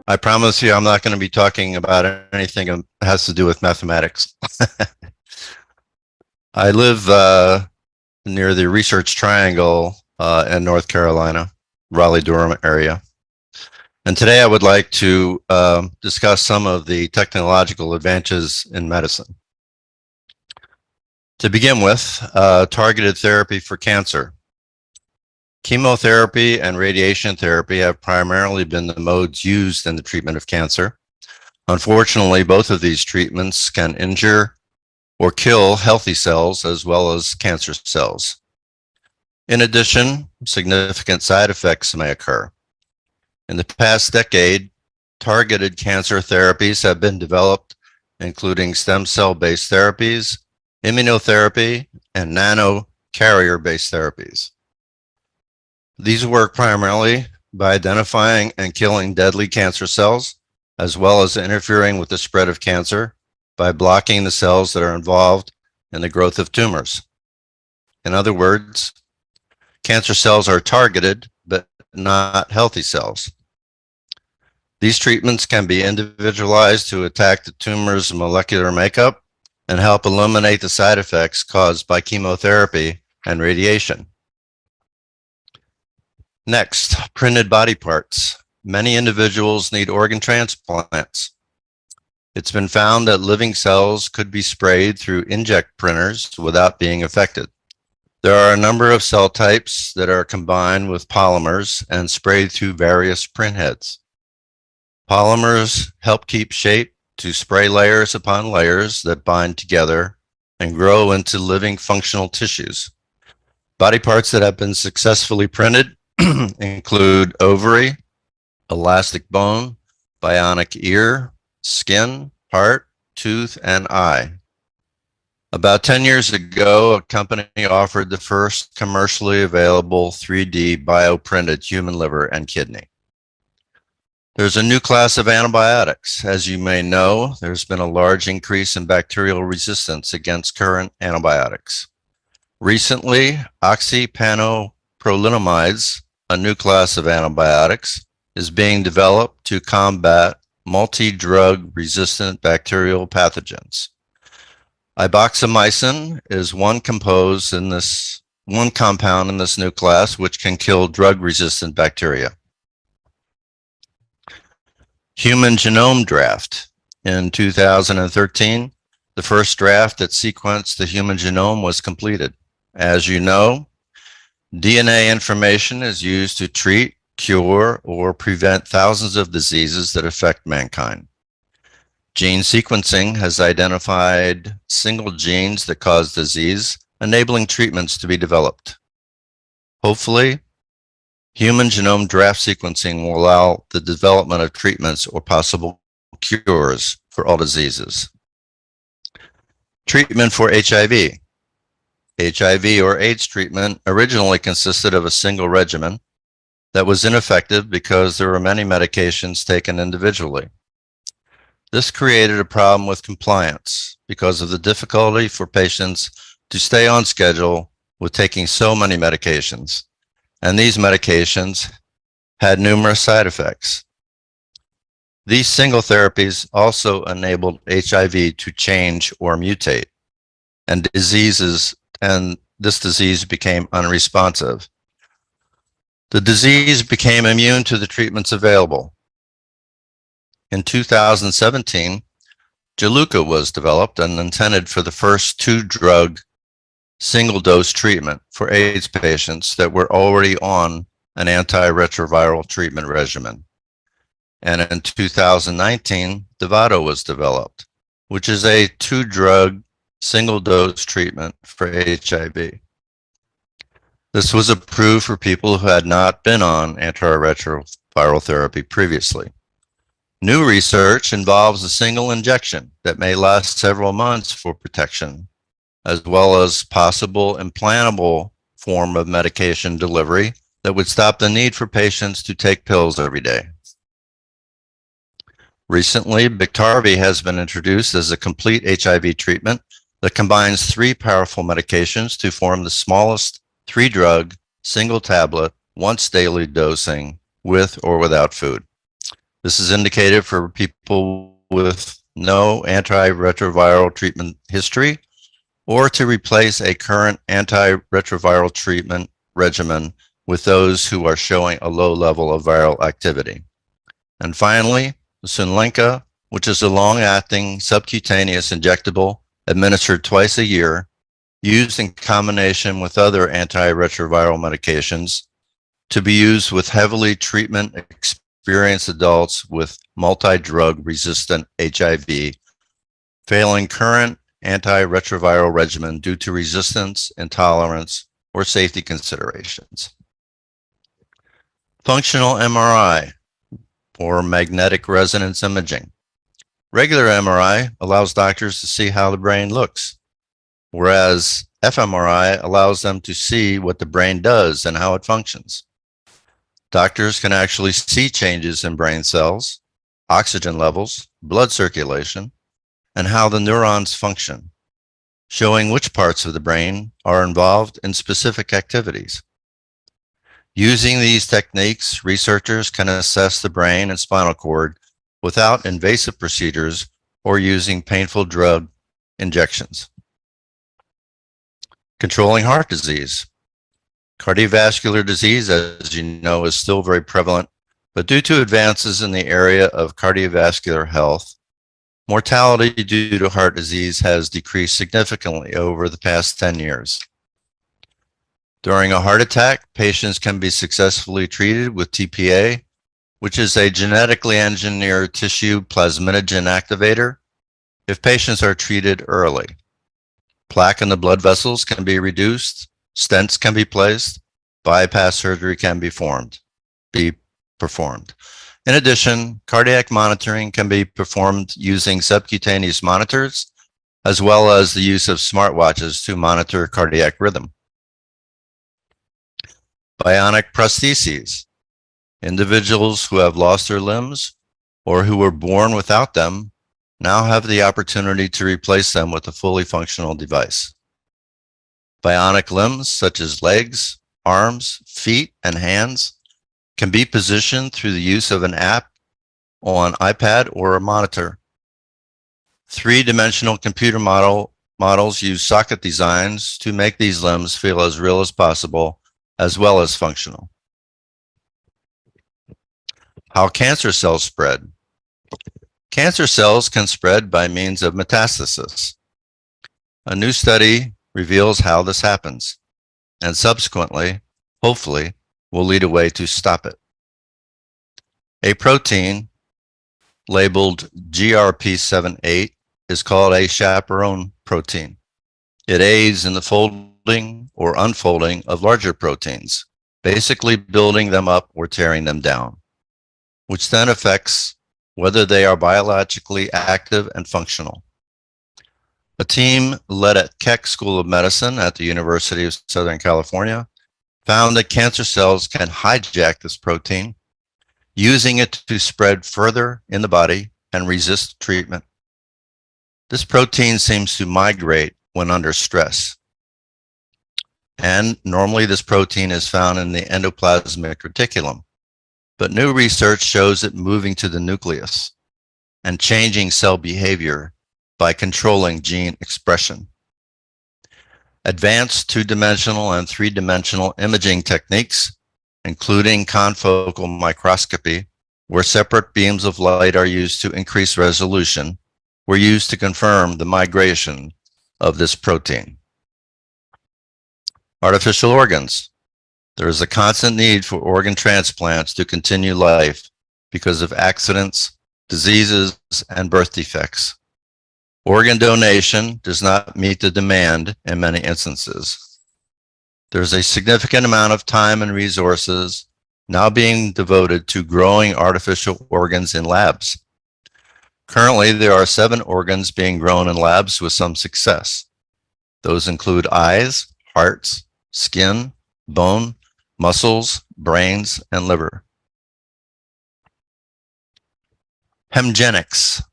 I promise you I'm not going to be talking about anything that has to do with mathematics. I live near the Research Triangle in North Carolina, Raleigh-Durham area. And today I would like to discuss some of the technological advances in medicine. To begin with, targeted therapy for cancer. Chemotherapy and radiation therapy have primarily been the modes used in the treatment of cancer. Unfortunately, both of these treatments can injure or kill healthy cells as well as cancer cells. In addition, significant side effects may occur. In the past decade, targeted cancer therapies have been developed, including stem cell-based therapies, immunotherapy, and nano-carrier-based therapies. These work primarily by identifying and killing deadly cancer cells, as well as interfering with the spread of cancer by blocking the cells that are involved in the growth of tumors. In other words, cancer cells are targeted, but not healthy cells. These treatments can be individualized to attack the tumor's molecular makeup and help eliminate the side effects caused by chemotherapy and radiation. Next, printed body parts. Many individuals need organ transplants. It's been found that living cells could be sprayed through inkjet printers without being affected. There are a number of cell types that are combined with polymers and sprayed through various printheads. Polymers help keep shape to spray layers upon layers that bind together and grow into living functional tissues. Body parts that have been successfully printed include ovary, elastic bone, bionic ear, skin, heart, tooth, and eye. About 10 years ago, a company offered the first commercially available 3D bioprinted human liver and kidney. There's a new class of antibiotics. As you may know, there's been a large increase in bacterial resistance against current antibiotics. Recently, oxypanoprolinamides, a new class of antibiotics, is being developed to combat multi-drug resistant bacterial pathogens. Iboxamycin is one compound in this new class which can kill drug-resistant bacteria. Human genome draft. In 2013, the first draft that sequenced the human genome was completed. As you know, DNA information is used to treat, cure, or prevent thousands of diseases that affect mankind. Gene sequencing has identified single genes that cause disease, enabling treatments to be developed. Hopefully, human genome draft sequencing will allow the development of treatments or possible cures for all diseases. Treatment for HIV. HIV or AIDS treatment originally consisted of a single regimen that was ineffective because there were many medications taken individually. This created a problem with compliance because of the difficulty for patients to stay on schedule with taking so many medications, and these medications had numerous side effects. These single therapies also enabled HIV to change or mutate, and this disease became unresponsive. The disease became immune to the treatments available. In 2017, Juluca was developed and intended for the first two-drug single-dose treatment for AIDS patients that were already on an antiretroviral treatment regimen. And in 2019, Dovato was developed, which is a two-drug single-dose treatment for HIV. This was approved for people who had not been on antiretroviral therapy previously. New research involves a single injection that may last several months for protection, as well as possible implantable form of medication delivery that would stop the need for patients to take pills every day. Recently, Biktarvy has been introduced as a complete HIV treatment that combines three powerful medications to form the smallest three-drug, single tablet, once daily dosing with or without food. This is indicated for people with no antiretroviral treatment history or to replace a current antiretroviral treatment regimen with those who are showing a low level of viral activity. And finally, Sunlenca, which is a long-acting subcutaneous injectable administered twice a year, used in combination with other antiretroviral medications to be used with heavily treatment-experienced adults with multi-drug resistant HIV, failing current antiretroviral regimen due to resistance, intolerance, or safety considerations. Functional MRI, or magnetic resonance imaging. Regular MRI allows doctors to see how the brain looks, whereas fMRI allows them to see what the brain does and how it functions. Doctors can actually see changes in brain cells, oxygen levels, blood circulation, and how the neurons function, showing which parts of the brain are involved in specific activities. Using these techniques, researchers can assess the brain and spinal cord without invasive procedures or using painful drug injections. Controlling heart disease. Cardiovascular disease, as you know, is still very prevalent, but due to advances in the area of cardiovascular health, mortality due to heart disease has decreased significantly over the past 10 years. During a heart attack, patients can be successfully treated with TPA, which is a genetically engineered tissue plasminogen activator, if patients are treated early. Plaque in the blood vessels can be reduced, stents can be placed, bypass surgery can be performed. In addition, cardiac monitoring can be performed using subcutaneous monitors, as well as the use of smartwatches to monitor cardiac rhythm. Bionic prostheses. Individuals who have lost their limbs or who were born without them now have the opportunity to replace them with a fully functional device. Bionic limbs such as legs, arms, feet, and hands can be positioned through the use of an app on iPad or a monitor. Three-dimensional computer models use socket designs to make these limbs feel as real as possible, as well as functional. How cancer cells spread. Cancer cells can spread by means of metastasis. A new study reveals how this happens, and subsequently, hopefully, will lead a way to stop it. A protein labeled GRP78 is called a chaperone protein. It aids in the folding or unfolding of larger proteins, basically building them up or tearing them down, which then affects whether they are biologically active and functional. A team led at Keck School of Medicine at the University of Southern California found that cancer cells can hijack this protein, using it to spread further in the body and resist treatment. This protein seems to migrate when under stress. And normally this protein is found in the endoplasmic reticulum, but new research shows it moving to the nucleus and changing cell behavior by controlling gene expression. Advanced two-dimensional and three-dimensional imaging techniques, including confocal microscopy, where separate beams of light are used to increase resolution, were used to confirm the migration of this protein. Artificial organs. There is a constant need for organ transplants to continue life because of accidents, diseases, and birth defects. Organ donation does not meet the demand in many instances. There's a significant amount of time and resources now being devoted to growing artificial organs in labs. Currently, there are 7 organs being grown in labs with some success. Those include eyes, hearts, skin, bone, muscles, brains, and liver. Hemgenics.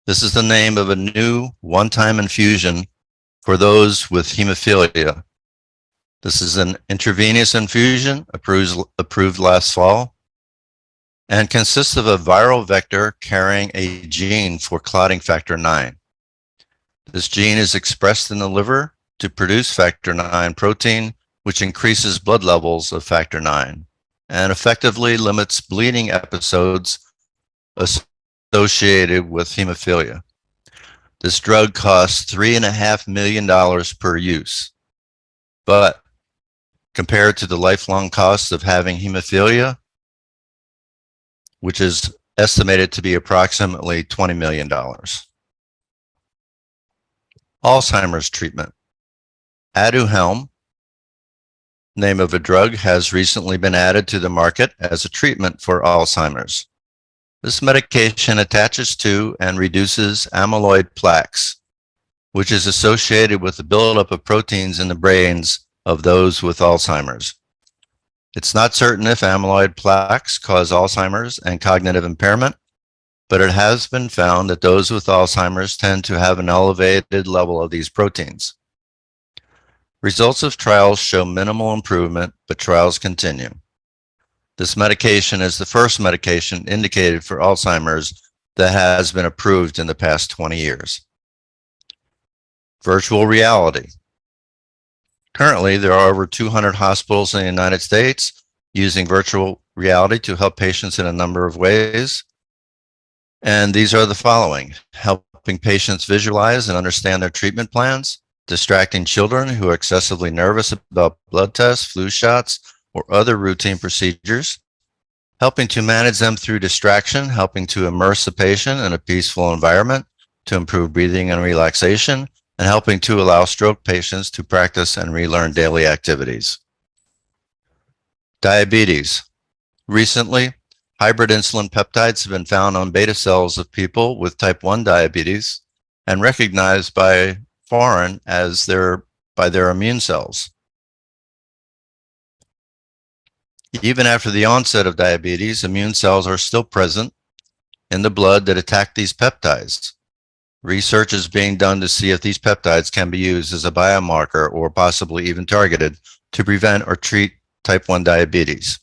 This is the name of a new one-time infusion for those with hemophilia. This is an intravenous infusion approved last fall. and consists of a viral vector carrying a gene for clotting factor 9. This gene is expressed in the liver to produce factor 9 protein, which increases blood levels of factor 9 and effectively limits bleeding episodes associated with hemophilia. This drug costs $3.5 million per use, but compared to the lifelong costs of having hemophilia, which is estimated to be approximately $20 million. Alzheimer's treatment. Aduhelm, name of a drug, has recently been added to the market as a treatment for Alzheimer's. This medication attaches to and reduces amyloid plaques, which is associated with the buildup of proteins in the brains of those with Alzheimer's. It's not certain if amyloid plaques cause Alzheimer's and cognitive impairment, but it has been found that those with Alzheimer's tend to have an elevated level of these proteins. Results of trials show minimal improvement, but trials continue. This medication is the first medication indicated for Alzheimer's that has been approved in the past 20 years. Virtual reality. Currently, there are over 200 hospitals in the United States using virtual reality to help patients in a number of ways. And these are the following: helping patients visualize and understand their treatment plans, distracting children who are excessively nervous about blood tests, flu shots, or other routine procedures, helping to manage them through distraction, helping to immerse the patient in a peaceful environment to improve breathing and relaxation, and helping to allow stroke patients to practice and relearn daily activities. Diabetes. Recently, hybrid insulin peptides have been found on beta cells of people with type 1 diabetes and recognized by foreign as by their immune cells. Even after the onset of diabetes, immune cells are still present in the blood that attack these peptides. Research is being done to see if these peptides can be used as a biomarker or possibly even targeted to prevent or treat type 1 diabetes.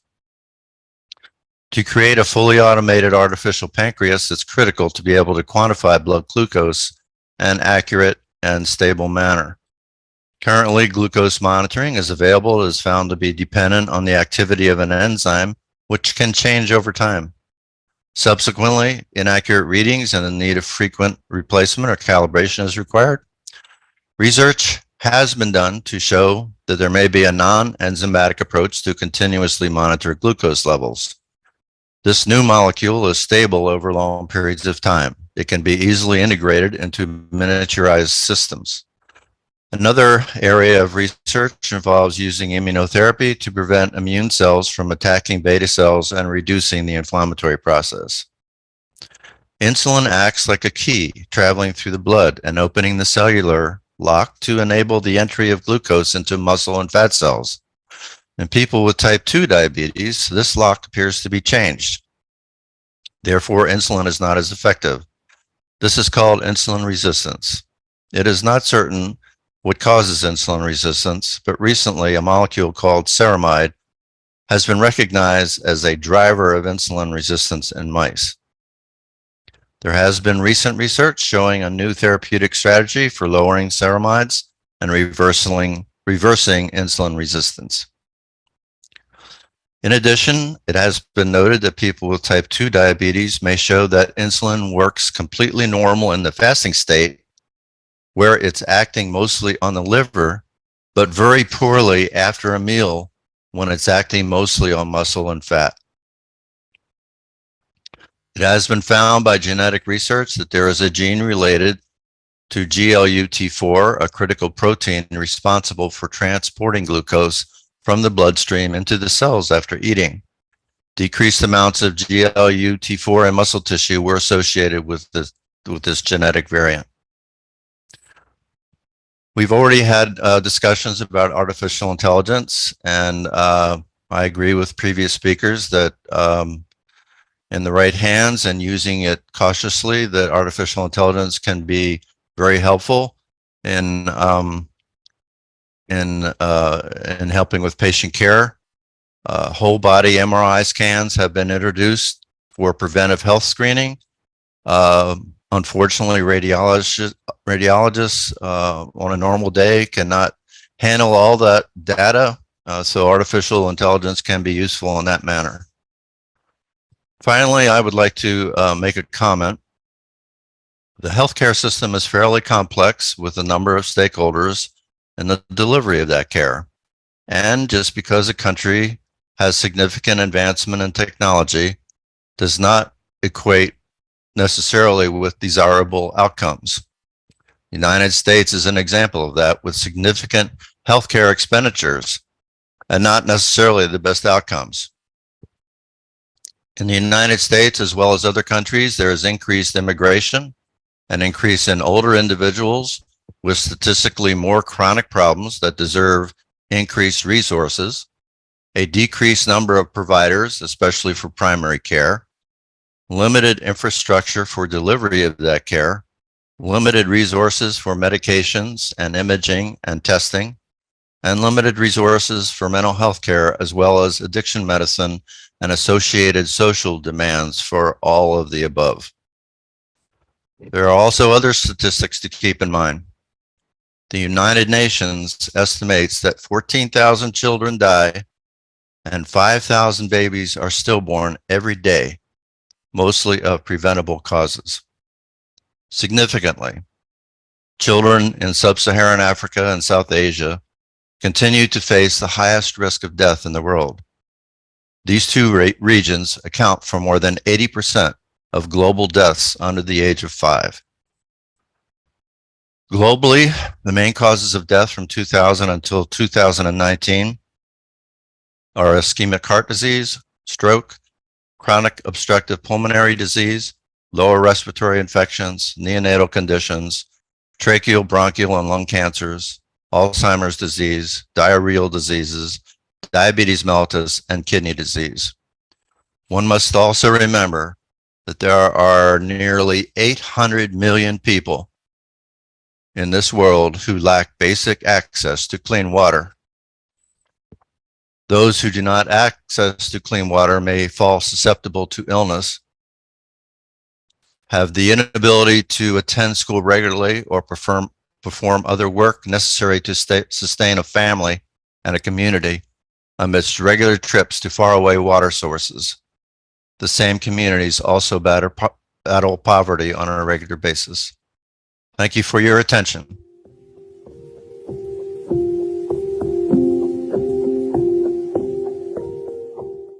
To create a fully automated artificial pancreas, it's critical to be able to quantify blood glucose in an accurate and stable manner. Currently, glucose monitoring is available. It is found to be dependent on the activity of an enzyme, which can change over time. Subsequently, inaccurate readings and the need of frequent replacement or calibration is required. Research has been done to show that there may be a non-enzymatic approach to continuously monitor glucose levels. This new molecule is stable over long periods of time. It can be easily integrated into miniaturized systems. Another area of research involves using immunotherapy to prevent immune cells from attacking beta cells and reducing the inflammatory process. Insulin acts like a key traveling through the blood and opening the cellular lock to enable the entry of glucose into muscle and fat cells. In people with type 2 diabetes, this lock appears to be changed. Therefore, insulin is not as effective. This is called insulin resistance. It is not certain what causes insulin resistance, but recently a molecule called ceramide has been recognized as a driver of insulin resistance in mice. There has been recent research showing a new therapeutic strategy for lowering ceramides and reversing insulin resistance. In addition, it has been noted that people with type 2 diabetes may show that insulin works completely normal in the fasting state, where it's acting mostly on the liver, but very poorly after a meal when it's acting mostly on muscle and fat. It has been found by genetic research that there is a gene related to GLUT4, a critical protein responsible for transporting glucose from the bloodstream into the cells after eating. Decreased amounts of GLUT4 in muscle tissue were associated with this genetic variant. We've already had discussions about artificial intelligence, and I agree with previous speakers that in the right hands and using it cautiously, that artificial intelligence can be very helpful in helping with patient care. Whole body MRI scans have been introduced for preventive health screening. Unfortunately, radiologists on a normal day cannot handle all that data, so artificial intelligence can be useful in that manner. Finally, I would like to make a comment. The healthcare system is fairly complex with a number of stakeholders in the delivery of that care. And just because a country has significant advancement in technology does not equate necessarily with desirable outcomes. The United States is an example of that, with significant healthcare expenditures and not necessarily the best outcomes. In the United States, as well as other countries, there is increased immigration, an increase in older individuals with statistically more chronic problems that deserve increased resources, a decreased number of providers, especially for primary care, limited infrastructure for delivery of that care, limited resources for medications and imaging and testing, and limited resources for mental health care, as well as addiction medicine and associated social demands for all of the above. There are also other statistics to keep in mind. The United Nations estimates that 14,000 children die and 5,000 babies are stillborn every day, mostly of preventable causes. Significantly, children in sub-Saharan Africa and South Asia continue to face the highest risk of death in the world. These two regions account for more than 80% of global deaths under the age of 5. Globally, the main causes of death from 2000 until 2019 are ischemic heart disease, stroke, chronic obstructive pulmonary disease, lower respiratory infections, neonatal conditions, tracheal, bronchial, and lung cancers, Alzheimer's disease, diarrheal diseases, diabetes mellitus, and kidney disease. One must also remember that there are nearly 800 million people in this world who lack basic access to clean water. Those who do not access to clean water may fall susceptible to illness, have the inability to attend school regularly or perform other work necessary to sustain a family and a community amidst regular trips to faraway water sources. The same communities also battle poverty on a regular basis. Thank you for your attention.